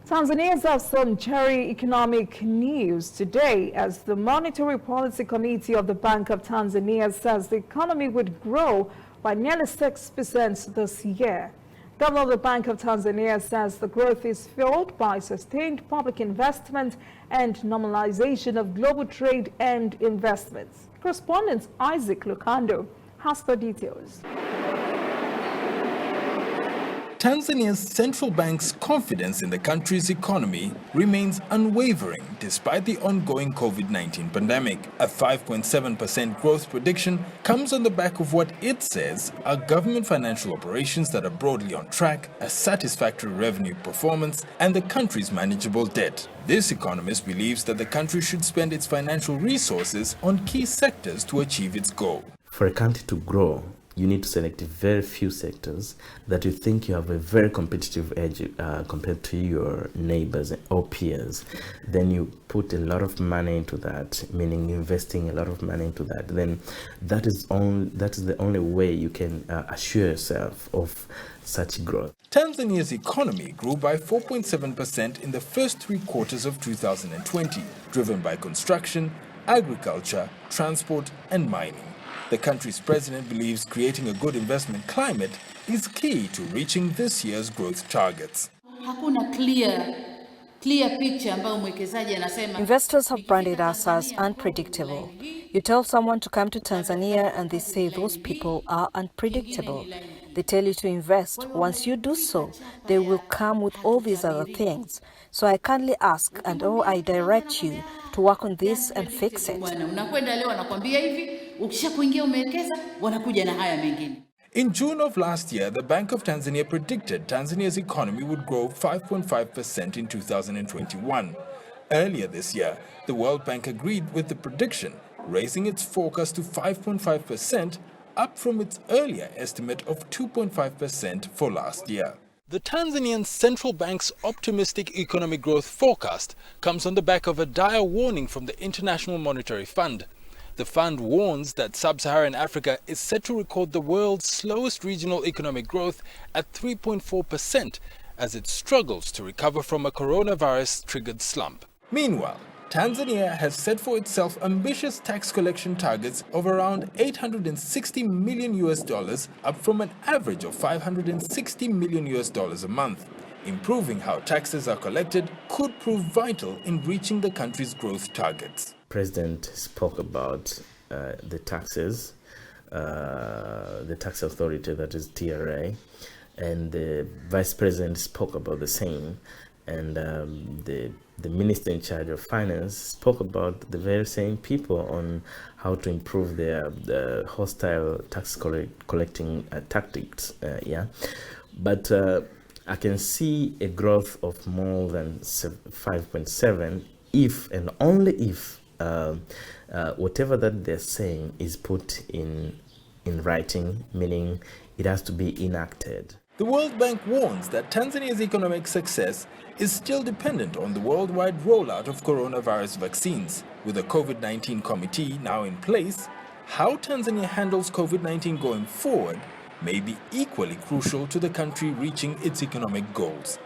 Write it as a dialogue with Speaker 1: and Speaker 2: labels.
Speaker 1: Tanzanians have some cherry economic news today as the Monetary Policy Committee of the Bank of Tanzania says the economy would grow by nearly 6% this year. Governor of the Bank of Tanzania says the growth is fueled by sustained public investment and normalization of global trade and investments. Correspondent Isaac Lukando has the details.
Speaker 2: Tanzania's central bank's confidence in the country's economy remains unwavering despite the ongoing COVID-19 pandemic. A 5.7% growth prediction comes on the back of what it says are government financial operations that are broadly on track, a satisfactory revenue performance, and the country's manageable debt. This economist believes that the country should spend its financial resources on key sectors to achieve its goal.
Speaker 3: For a country to grow, you need to select very few sectors that you think you have a very competitive edge compared to your neighbors or peers. Then you put a lot of money into that, meaning investing a lot of money into that. Then that is the only way you can assure yourself of such growth.
Speaker 2: Tanzania's economy grew by 4.7% in the first 3 quarters of 2020, driven by construction, agriculture, transport, and mining. The country's president believes creating a good investment climate is key to reaching this year's growth targets.
Speaker 4: Investors have branded us as unpredictable. You tell someone to come to Tanzania and they say those people are unpredictable. They tell you to invest. Once you do so, they will come with all these other things. So I kindly ask and I direct you to work on this and fix it.
Speaker 2: In June of last year, the Bank of Tanzania predicted Tanzania's economy would grow 5.5% in 2021. Earlier this year, the World Bank agreed with the prediction, raising its forecast to 5.5%, up from its earlier estimate of 2.5% for last year. The Tanzanian Central Bank's optimistic economic growth forecast comes on the back of a dire warning from the International Monetary Fund. The fund warns that sub-Saharan Africa is set to record the world's slowest regional economic growth at 3.4% as it struggles to recover from a coronavirus-triggered slump. Meanwhile, Tanzania has set for itself ambitious tax collection targets of around $860 million, up from an average of $560 million a month. Improving how taxes are collected could prove vital in reaching the country's growth targets.
Speaker 3: President spoke about the taxes, the tax authority, that is TRA, and the vice president spoke about the same, and the minister in charge of finance spoke about the very same people on how to improve the hostile tax collecting tactics. But I can see a growth of more than 5.7 if and only if whatever that they're saying is put in writing, meaning it has to be enacted.
Speaker 2: The World Bank warns that Tanzania's economic success is still dependent on the worldwide rollout of coronavirus vaccines. With the COVID-19 committee now in place, how Tanzania handles COVID-19 going forward may be equally crucial to the country reaching its economic goals.